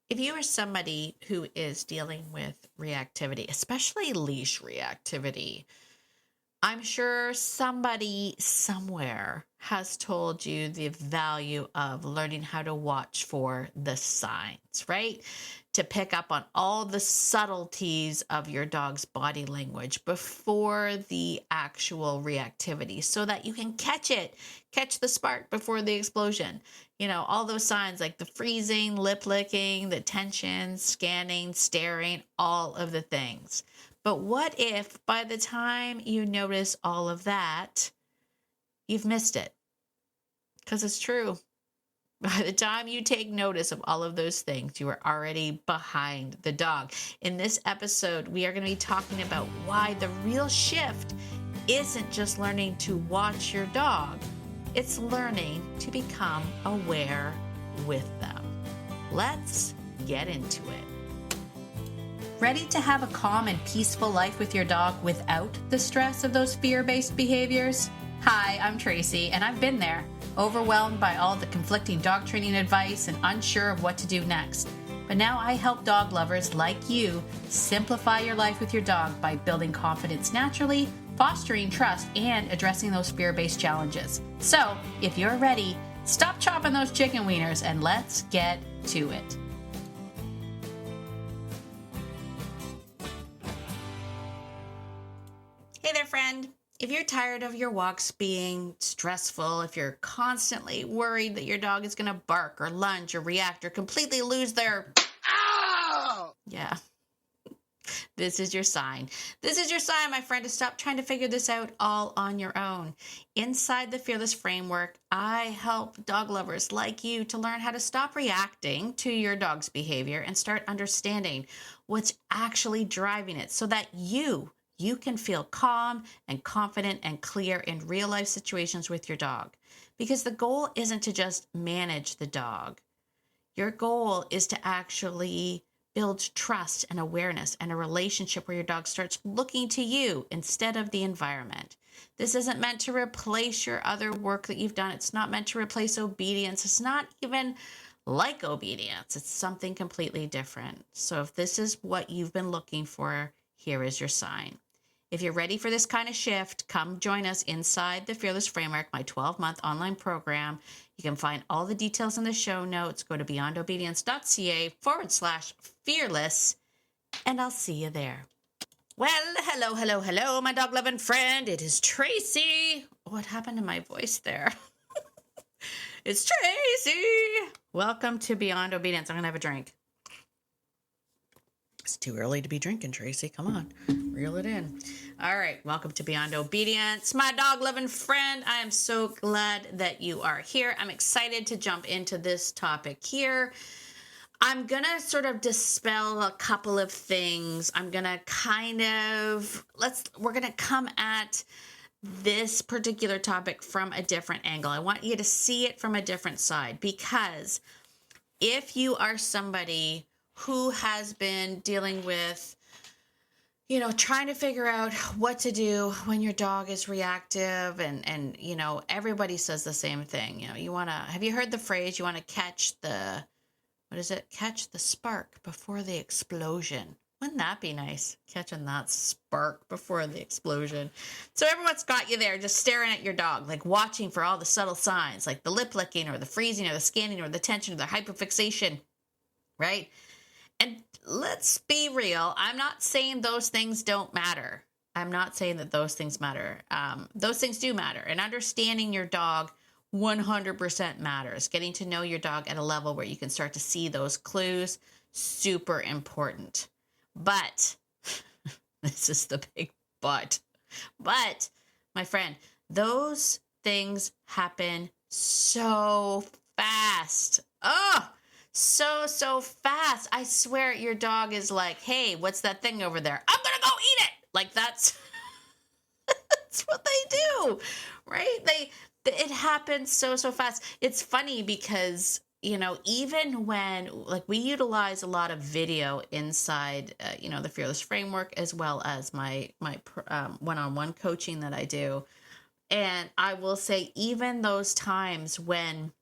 If you are somebody who is dealing with reactivity, especially leash reactivity, I'm sure somebody somewhere has told you the value of learning how to watch for the signs, right? To pick up on all the subtleties of your dog's body language before the actual reactivity so that you can catch the spark before the explosion. All those signs like the freezing, lip licking, the tension, scanning, staring, all of the things. But what if by the time you notice all of that, you've missed it? Because it's true. By the time you take notice of all of those things, you are already behind the dog. In this episode, we are going to be talking about why the real shift isn't just learning to watch your dog, it's learning to become aware with them. Let's get into it. Ready to have a calm and peaceful life with your dog without the stress of those fear-based behaviors? Hi, I'm Tracy, and I've been there, overwhelmed by all the conflicting dog training advice and unsure of what to do next. But now I help dog lovers like you simplify your life with your dog by building confidence naturally, fostering trust, and addressing those fear-based challenges. So, if you're ready, stop chopping those chicken wieners and let's get to it. Hey there, friend. If you're tired of your walks being stressful, if you're constantly worried that your dog is going to bark or lunge or react or completely lose their ow, yeah, this is your sign. This is your sign, my friend, to stop trying to figure this out all on your own. Inside the Fearless Framework, I help dog lovers like you to learn how to stop reacting to your dog's behavior and start understanding what's actually driving it so that you can feel calm and confident and clear in real life situations with your dog. Because the goal isn't to just manage the dog. Your goal is to actually build trust and awareness and a relationship where your dog starts looking to you instead of the environment. This isn't meant to replace your other work that you've done. It's not meant to replace obedience. It's not even like obedience. It's something completely different. So if this is what you've been looking for, here is your sign. If you're ready for this kind of shift, come join us inside the Fearless Framework, my 12-month online program. You can find all the details in the show notes. Go to beyondobedience.ca/fearless, and I'll see you there. Well, hello, my dog-loving friend. It is Tracy. What happened to my voice there? It's Tracy. Welcome to Beyond Obedience. I'm going to have a drink. It's too early to be drinking, Tracy. Come on, reel it in. All right, welcome to Beyond Obedience. My dog-loving friend, I am so glad that you are here. I'm excited to jump into this topic here. I'm going to sort of dispel a couple of things. I'm going to we're going to come at this particular topic from a different angle. I want you to see it from a different side, because if you are somebody who has been dealing with, trying to figure out what to do when your dog is reactive and everybody says the same thing. Have you heard the phrase, you want to catch the spark before the explosion? Wouldn't that be nice? Catching that spark before the explosion. So everyone's got you there just staring at your dog, like watching for all the subtle signs, like the lip licking or the freezing or the scanning or the tension or the hyperfixation, right? And let's be real. I'm not saying those things don't matter. I'm not saying that those things matter. Those things do matter. And understanding your dog 100% matters. Getting to know your dog at a level where you can start to see those clues, super important. But, this is the big but. But, my friend, those things happen so fast. Oh, so fast. I swear your dog is like, hey, what's that thing over there? I'm going to go eat it. Like that's what they do, right? It happens so fast. It's funny because, even when we utilize a lot of video inside, the Fearless Framework, as well as my one-on-one coaching that I do. And I will say, even those times when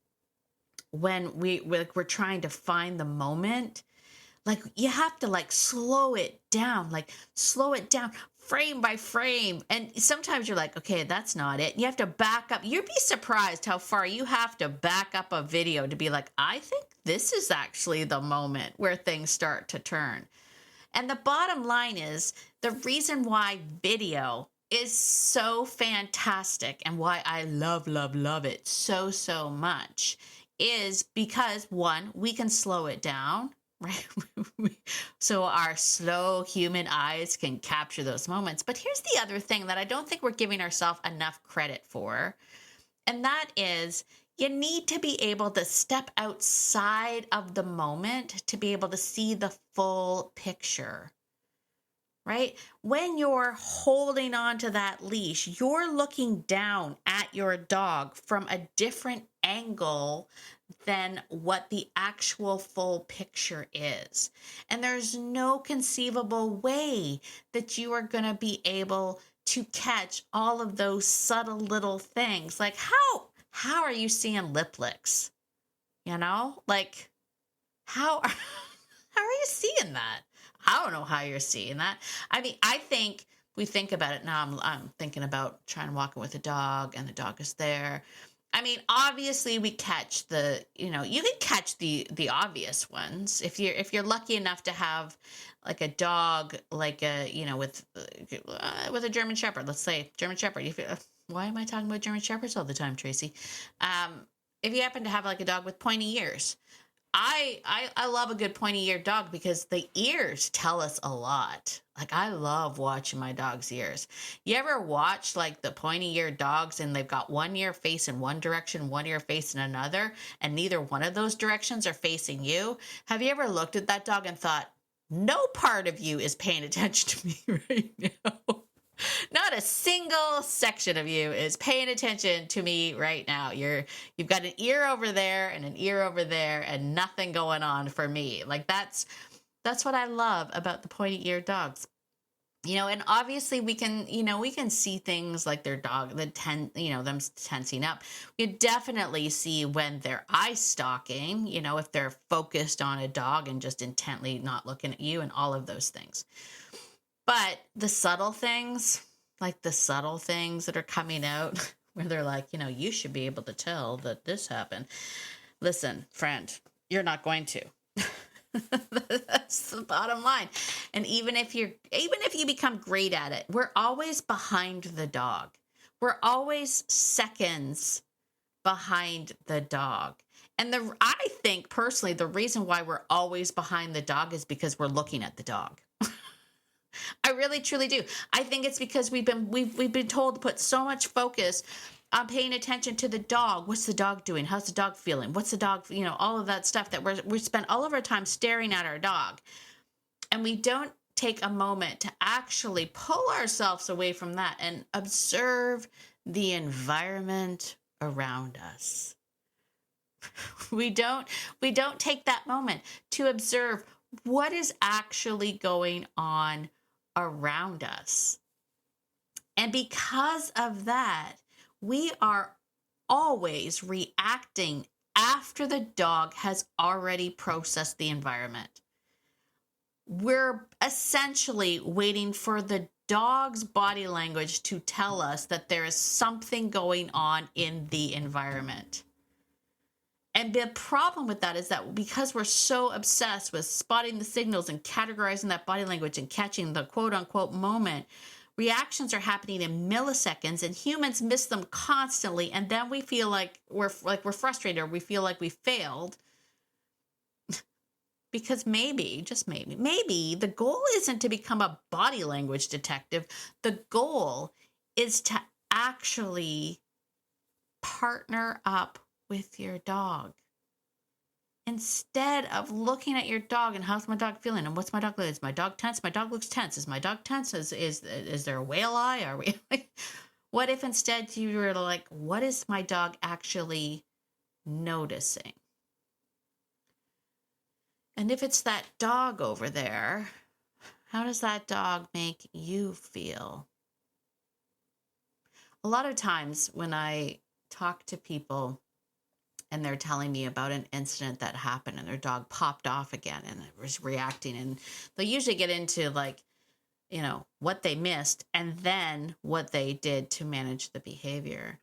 we're trying to find the moment Like you have to like slow it down, frame by frame. And sometimes you're like, okay, that's not it. You have to back up. You'd be surprised how far you have to back up a video to be like, I think this is actually the moment where things start to turn. And the bottom line is the reason why video is so fantastic and why I love it so much is because one, we can slow it down, right? So our slow human eyes can capture those moments. But here's the other thing that I don't think we're giving ourselves enough credit for. And that is you need to be able to step outside of the moment to be able to see the full picture, right? When you're holding on to that leash, you're looking down at your dog from a different angle than what the actual full picture is. And there's no conceivable way that you are going to be able to catch all of those subtle little things. Like how are you seeing lip licks? You know, like how are you seeing that? I don't know how you're seeing that. I mean, I think we think about it now. I'm thinking about trying to walk with a dog, and the dog is there. I mean, obviously, we catch you can catch the obvious ones if you're lucky enough to have like a dog, like with a German Shepherd. Let's say German Shepherd. Why am I talking about German Shepherds all the time, Tracy? If you happen to have like a dog with pointy ears. I love a good pointy eared dog because the ears tell us a lot. Like I love watching my dog's ears. You ever watch like the pointy eared dogs and they've got one ear facing one direction, one ear facing another, and neither one of those directions are facing you? Have you ever looked at that dog and thought, no part of you is paying attention to me right now? Not a single section of you is paying attention to me right now. You've got an ear over there and an ear over there and nothing going on for me. Like that's what I love about the pointy-eared dogs. And obviously we can see things like their dog, them tensing up. We definitely see when they're eye stalking, if they're focused on a dog and just intently not looking at you and all of those things. But the subtle things that are coming out where they're like, you should be able to tell that this happened. Listen, friend, you're not going to. That's the bottom line. And even if you become great at it, we're always behind the dog. We're always seconds behind the dog. And I think personally, the reason why we're always behind the dog is because we're looking at the dog. I really, truly do. I think it's because we've been told to put so much focus on paying attention to the dog. What's the dog doing? How's the dog feeling? What's the dog, all of that stuff that we spend all of our time staring at our dog. And we don't take a moment to actually pull ourselves away from that and observe the environment around us. We don't take that moment to observe what is actually going on around us. And because of that, we are always reacting after the dog has already processed the environment. We're essentially waiting for the dog's body language to tell us that there is something going on in the environment. And the problem with that is that because we're so obsessed with spotting the signals and categorizing that body language and catching the quote unquote moment, reactions are happening in milliseconds and humans miss them constantly. And then we feel like we're frustrated or we feel like we failed because maybe, just maybe the goal isn't to become a body language detective. The goal is to actually partner up with your dog. Instead of looking at your dog and how's my dog feeling and what's my dog like? Is my dog tense? My dog looks tense. Is my dog tense? Is there a whale eye? Are we like, what if instead you were like, what is my dog actually noticing? And if it's that dog over there, how does that dog make you feel? A lot of times when I talk to people and they're telling me about an incident that happened and their dog popped off again and it was reacting. And they'll usually get into like, what they missed and then what they did to manage the behavior.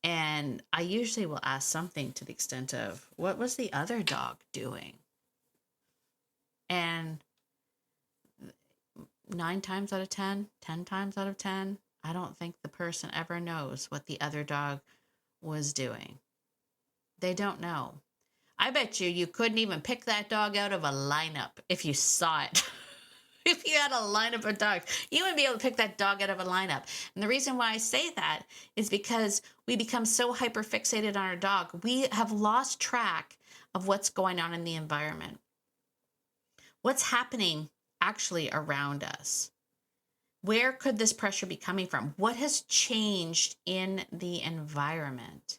And I usually will ask something to the extent of, what was the other dog doing? And 9 times out of 10, 10 times out of 10, I don't think the person ever knows what the other dog was doing. They don't know. I bet you couldn't even pick that dog out of a lineup if you saw it. If you had a lineup of dogs, you wouldn't be able to pick that dog out of a lineup. And the reason why I say that is because we become so hyper fixated on our dog. We have lost track of what's going on in the environment. What's happening actually around us? Where could this pressure be coming from? What has changed in the environment?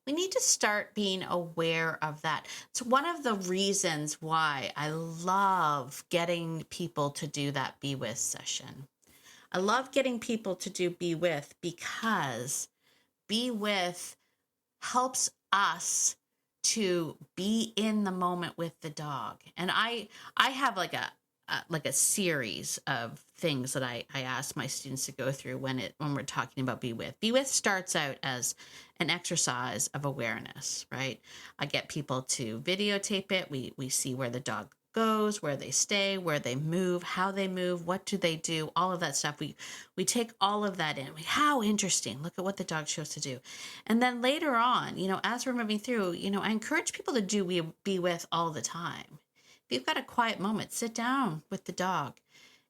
We need to start being aware of that. It's one of the reasons why I love getting people to do that Be With session. I love getting people to do Be With because Be With helps us to be in the moment with the dog. And I have like a series of things that I ask my students to go through when we're talking about Be With. Be With starts out as an exercise of awareness, right? I get people to videotape it. We see where the dog goes, where they stay, where they move, how they move, what do they do, all of that stuff. We take all of that in. How interesting. Look at what the dog chose to do. And then later on, as we're moving through, I encourage people to do Be With all the time. If you've got a quiet moment, sit down with the dog.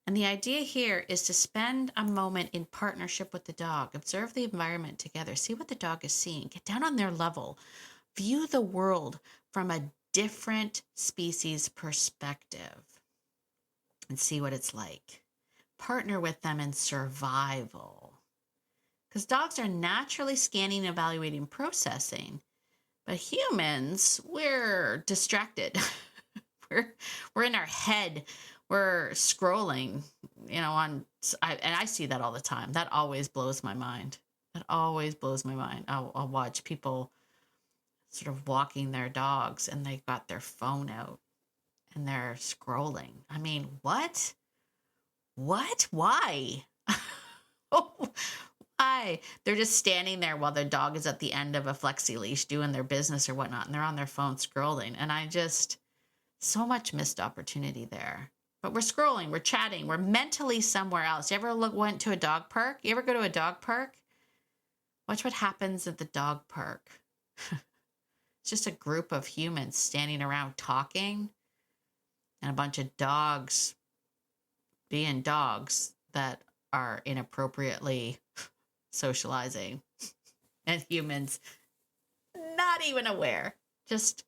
And the idea here is to spend a moment in partnership with the dog. Observe the environment together. See what the dog is seeing. Get down on their level. View the world from a different species perspective and see what it's like. Partner with them in survival. Because dogs are naturally scanning, evaluating, processing. But humans, we're distracted. We're in our head. We're scrolling, and I see that all the time. That always blows my mind. I'll watch people sort of walking their dogs and they've got their phone out and they're scrolling. I mean, what? Why? Why? They're just standing there while their dog is at the end of a flexi leash doing their business or whatnot, and they're on their phone scrolling. And so much missed opportunity there. But we're scrolling, we're chatting, we're mentally somewhere else. You ever went to a dog park? You ever go to a dog park? Watch what happens at the dog park. It's just a group of humans standing around talking and a bunch of dogs being dogs that are inappropriately socializing and humans not even aware, just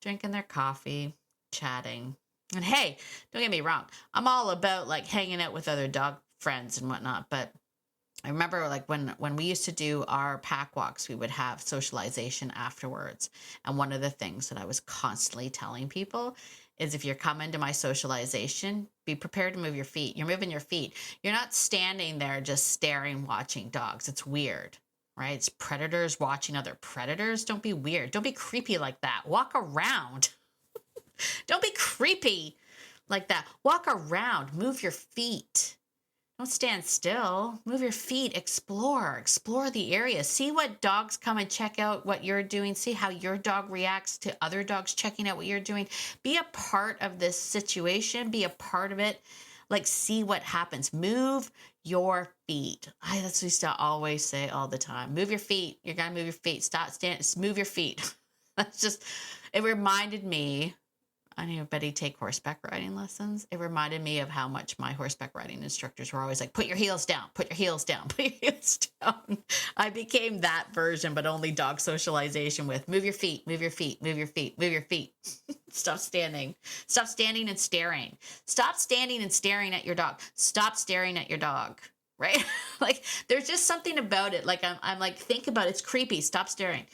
drinking their coffee, chatting. And hey, don't get me wrong, I'm all about like hanging out with other dog friends and whatnot, but I remember like when we used to do our pack walks, we would have socialization afterwards. And one of the things that I was constantly telling people is if you're coming to my socialization, be prepared to move your feet. You're moving your feet. You're not standing there just staring, watching dogs. It's weird, right? It's predators watching other predators. Don't be weird. Don't be creepy like that. Walk around. Don't be creepy like that. Walk around. Move your feet. Don't stand still. Move your feet. Explore the area. See what dogs come and check out what you're doing. See how your dog reacts to other dogs checking out what you're doing. Be a part of this situation. Be a part of it. Like, see what happens. Move your feet. That's what I used to always say all the time. Move your feet. You're going to move your feet. Stop standing. Move your feet. It reminded me. Anybody take horseback riding lessons? It reminded me of how much my horseback riding instructors were always like, put your heels down, put your heels down, put your heels down. I became that version, but only dog socialization with move your feet, move your feet, move your feet, move your feet. Stop standing and staring. Stop standing and staring at your dog. Stop staring at your dog, right? Like there's just something about it. Like I'm like, think about it. It's creepy. Stop staring.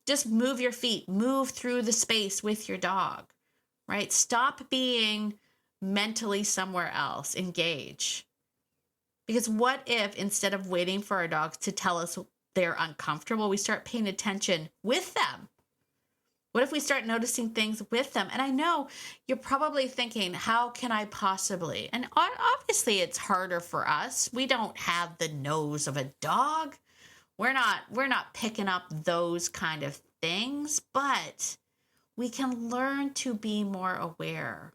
Just move your feet, move through the space with your dog. Right? Stop being mentally somewhere else. Engage. Because what if instead of waiting for our dogs to tell us they're uncomfortable, we start paying attention with them? What if we start noticing things with them? And I know you're probably thinking, how can I possibly? And obviously it's harder for us. We don't have the nose of a dog. We're not picking up those kind of things, but we can learn to be more aware.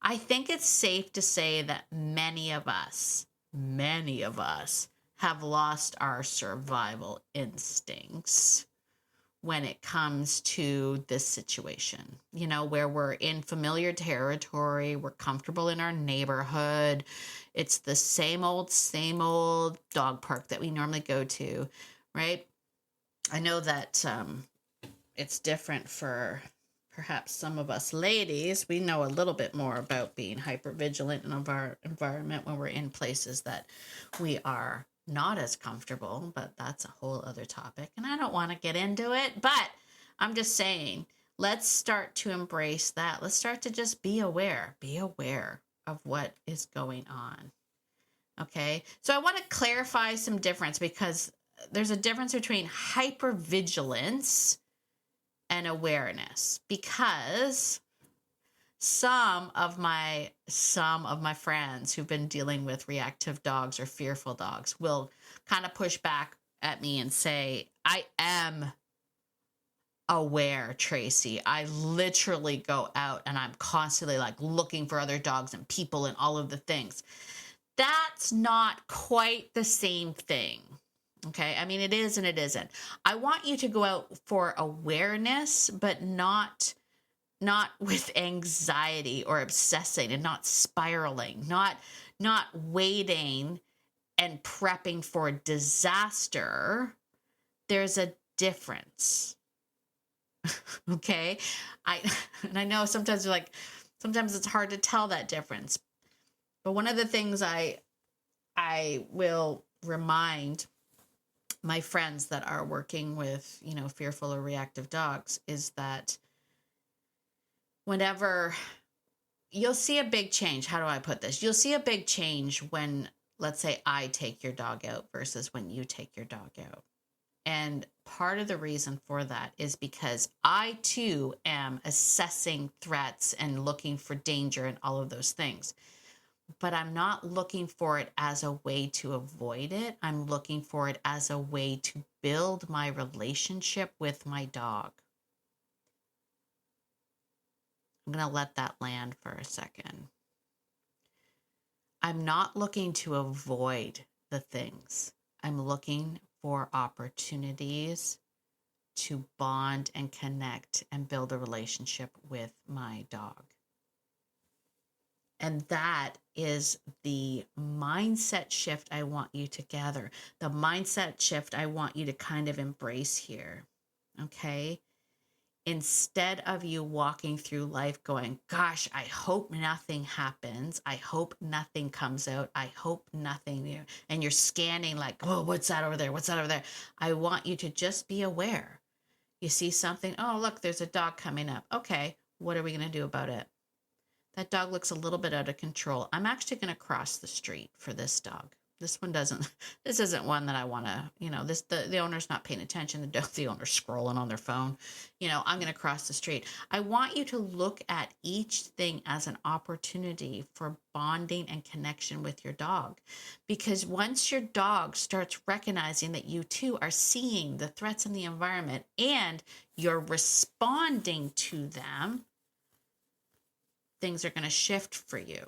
I think it's safe to say that many of us have lost our survival instincts when it comes to this situation, where we're in familiar territory, we're comfortable in our neighborhood. It's the same old dog park that we normally go to, right? I know that it's different for perhaps some of us ladies. We know a little bit more about being hyper vigilant in our environment when we're in places that we are not as comfortable, but that's a whole other topic. And I don't want to get into it, but I'm just saying, let's start to embrace that. Let's start to just be aware of what is going on. Okay. So I want to clarify some difference, because there's a difference between hypervigilance and awareness, because some of my friends who've been dealing with reactive dogs or fearful dogs will kind of push back at me and say, I am aware, Tracy. I literally go out and I'm constantly like looking for other dogs and people and all of the things. That's not quite the same thing. Okay. I mean, it is and it isn't. I want you to go out for awareness, but not with anxiety or obsessing, and not spiraling, not waiting and prepping for disaster. There's a difference. Okay. I know sometimes it's hard to tell that difference. But one of the things I will remind my friends that are working with, fearful or reactive dogs is that whenever you'll see a big change, how do I put this? You'll see a big change when, let's say, I take your dog out versus when you take your dog out. And part of the reason for that is because I too am assessing threats and looking for danger and all of those things. But I'm not looking for it as a way to avoid it. I'm looking for it as a way to build my relationship with my dog. I'm going to let that land for a second. I'm not looking to avoid the things. I'm looking for opportunities to bond and connect and build a relationship with my dog. And that is the mindset shift I want you to gather. The mindset shift I want you to kind of embrace here. Okay? Instead of you walking through life going, gosh, I hope nothing happens. I hope nothing comes out. I hope nothing. And you're scanning like, oh, what's that over there? What's that over there? I want you to just be aware. You see something? Oh, look, there's a dog coming up. Okay, what are we going to do about it? That dog looks a little bit out of control. I'm actually going to cross the street for this dog. This isn't one that I want to, the owner's not paying attention. The owner's scrolling on their phone. I'm going to cross the street. I want you to look at each thing as an opportunity for bonding and connection with your dog. Because once your dog starts recognizing that you too are seeing the threats in the environment and you're responding to them, things are going to shift for you.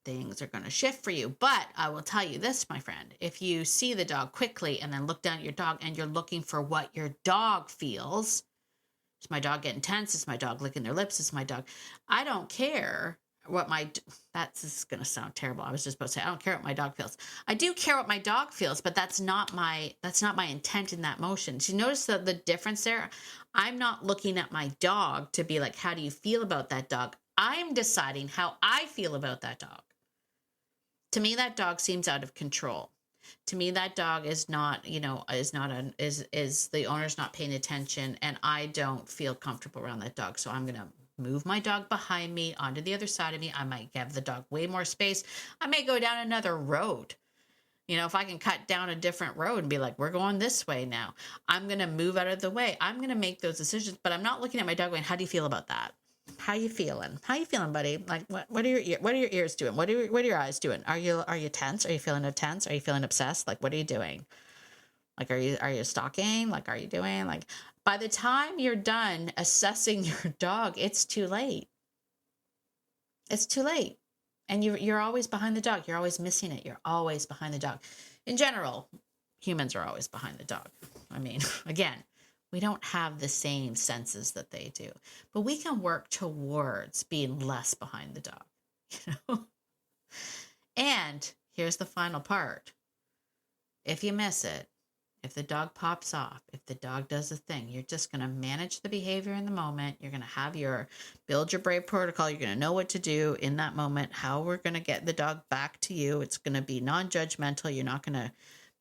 Things are going to shift for you. But I will tell you this, my friend, if you see the dog quickly and then look down at your dog and you're looking for what your dog feels, is my dog getting tense? Is my dog licking their lips? Is my dog, I don't care what this is going to sound terrible. I was just about to say, I don't care what my dog feels. I do care what my dog feels, but that's not my intent in that motion. So you notice the difference there? I'm not looking at my dog to be like, how do you feel about that dog? I'm deciding how I feel about that dog. To me, that dog seems out of control. To me, that dog is not, is the owner's not paying attention, and I don't feel comfortable around that dog. So I'm going to move my dog behind me onto the other side of me. I might give the dog way more space. I may go down another road. If I can cut down a different road and be like, we're going this way now. I'm going to move out of the way. I'm going to make those decisions, but I'm not looking at my dog going, how do you feel about that? How you feeling? How you feeling, buddy? Like, what are your ears doing? What are your eyes doing? Are you tense? Are you feeling tense? Are you feeling obsessed? Like, what are you doing? Like, are you stalking? Like, are you doing like, by the time you're done assessing your dog, it's too late. It's too late. And you're always behind the dog. You're always missing it. You're always behind the dog. In general, humans are always behind the dog. I mean, again, we don't have the same senses that they do, but we can work towards being less behind the dog, And here's the final part. If you miss it, if the dog pops off, if the dog does a thing, you're just going to manage the behavior in the moment. You're going to have build your brave protocol. You're going to know what to do in that moment, how we're going to get the dog back to you. It's going to be non-judgmental. You're not going to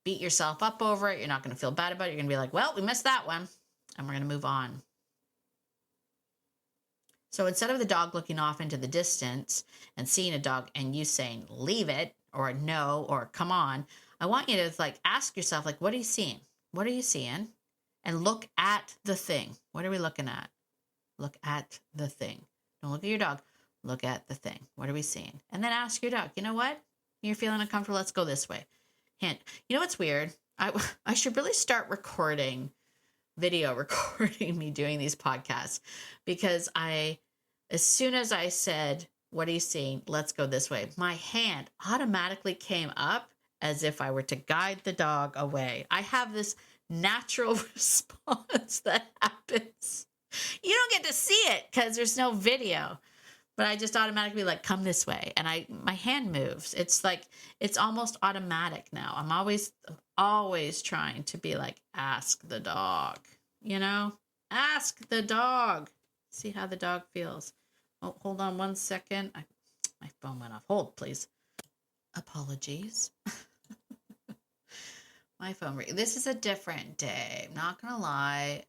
beat yourself up over it. You're not going to feel bad about it. You're going to be like, well, we missed that one, and we're going to move on. So instead of the dog looking off into the distance and seeing a dog and you saying, leave it, or no, or come on, I want you to ask yourself, what are you seeing? What are you seeing? And look at the thing. What are we looking at? Look at the thing. Don't look at your dog. Look at the thing. What are we seeing? And then ask your dog, you know what? You're feeling uncomfortable. Let's go this way. Hint. You know what's weird? I should really start video recording me doing these podcasts, because as soon as I said, what are you seeing? Let's go this way, my hand automatically came up as if I were to guide the dog away. I have this natural response that happens. You don't get to see it because there's no video, but I just automatically come this way, and my hand moves. It's almost automatic now. I'm always trying to be ask the dog, ask the dog, see how the dog feels. Oh, hold on one second. My phone went off. Hold, please. Apologies. My phone. This is a different day. I'm not going to lie.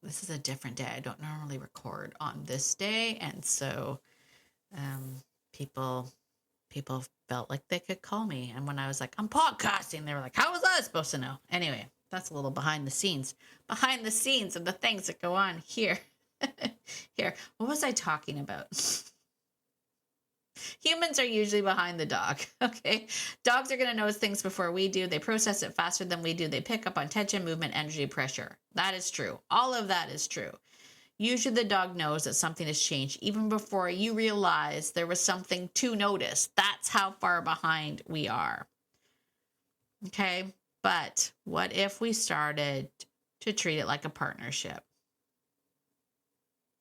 This is a different day. I don't normally record on this day. And so people felt like they could call me. And when I was like, I'm podcasting, they were like, how was I supposed to know? Anyway, that's a little behind the scenes of the things that go on here. Here, what was I talking about? Humans are usually behind the dog, okay? Dogs are going to notice things before we do. They process it faster than we do. They pick up on tension, movement, energy, pressure. That is true. All of that is true. Usually the dog knows that something has changed even before you realize there was something to notice. That's how far behind we are. Okay? But what if we started to treat it like a partnership?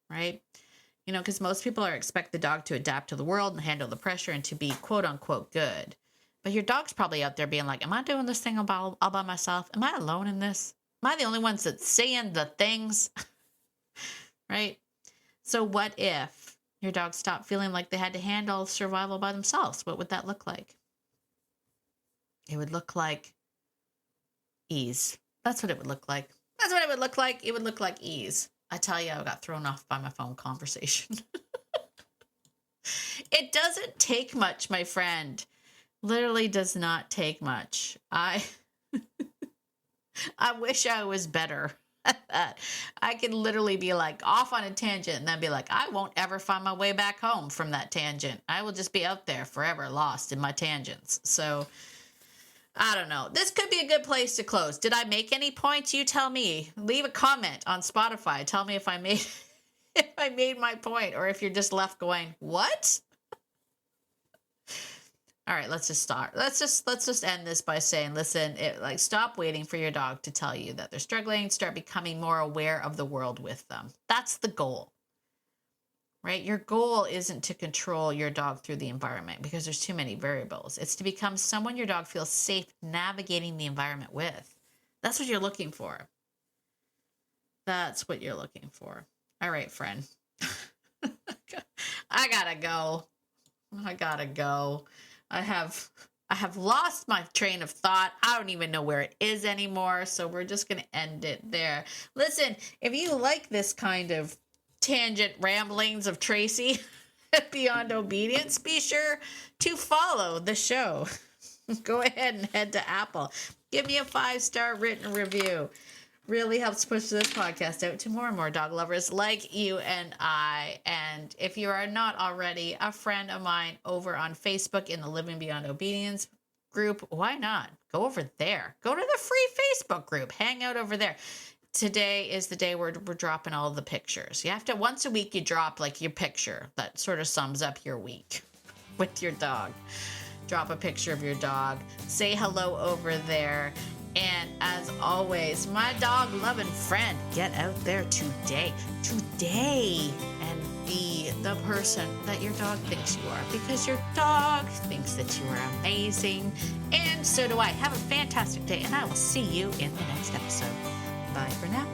Right? Because most people expect the dog to adapt to the world and handle the pressure and to be quote unquote good. But your dog's probably out there being like, am I doing this thing all by myself? Am I alone in this? Am I the only ones that's saying the things? Right? So what if your dog stopped feeling like they had to handle survival by themselves? What would that look like? It would look like ease. That's what it would look like. That's what it would look like. It would look like ease. I tell you, I got thrown off by my phone conversation. It doesn't take much, my friend. Literally does not take much. I wish I was better at that. I could literally be off on a tangent and then be like, I won't ever find my way back home from that tangent. I will just be out there forever lost in my tangents. So I don't know. This could be a good place to close. Did I make any points? You tell me. Leave a comment on Spotify. Tell me if I made my point, or if you're just left going, what? All right, let's just start. Let's just end this by saying, listen, stop waiting for your dog to tell you that they're struggling. Start becoming more aware of the world with them. That's the goal. Right? Your goal isn't to control your dog through the environment, because there's too many variables. It's to become someone your dog feels safe navigating the environment with. That's what you're looking for. That's what you're looking for. All right, friend. I gotta go. I have lost my train of thought. I don't even know where it is anymore. So we're just going to end it there. Listen, if you like this kind of tangent ramblings of Tracy Beyond Obedience, be sure to follow the show. go ahead and head to Apple. Give me a 5-star written review. Really helps push this podcast out to more and more dog lovers like you and I. And if you are not already a friend of mine over on Facebook in the Living Beyond Obedience group, why not? Go over there. Go to the free Facebook group. Hang out over there. Today is the day where we're dropping all the pictures. You have to, once a week, you drop like your picture that sort of sums up your week with your dog. Drop a picture of your dog. Say hello over there. And as always, my dog loving friend, get out there today, and be the person that your dog thinks you are, because your dog thinks that you are amazing. And so do I. Have a fantastic day, and I will see you in the next episode. Bye for now.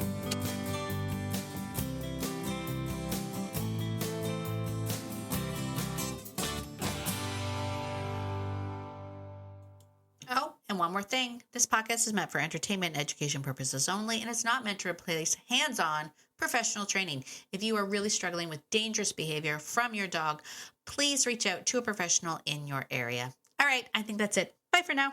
Oh, and one more thing. This podcast is meant for entertainment and education purposes only, and it's not meant to replace hands-on professional training. If you are really struggling with dangerous behavior from your dog, please reach out to a professional in your area. All right, I think that's it. Bye for now.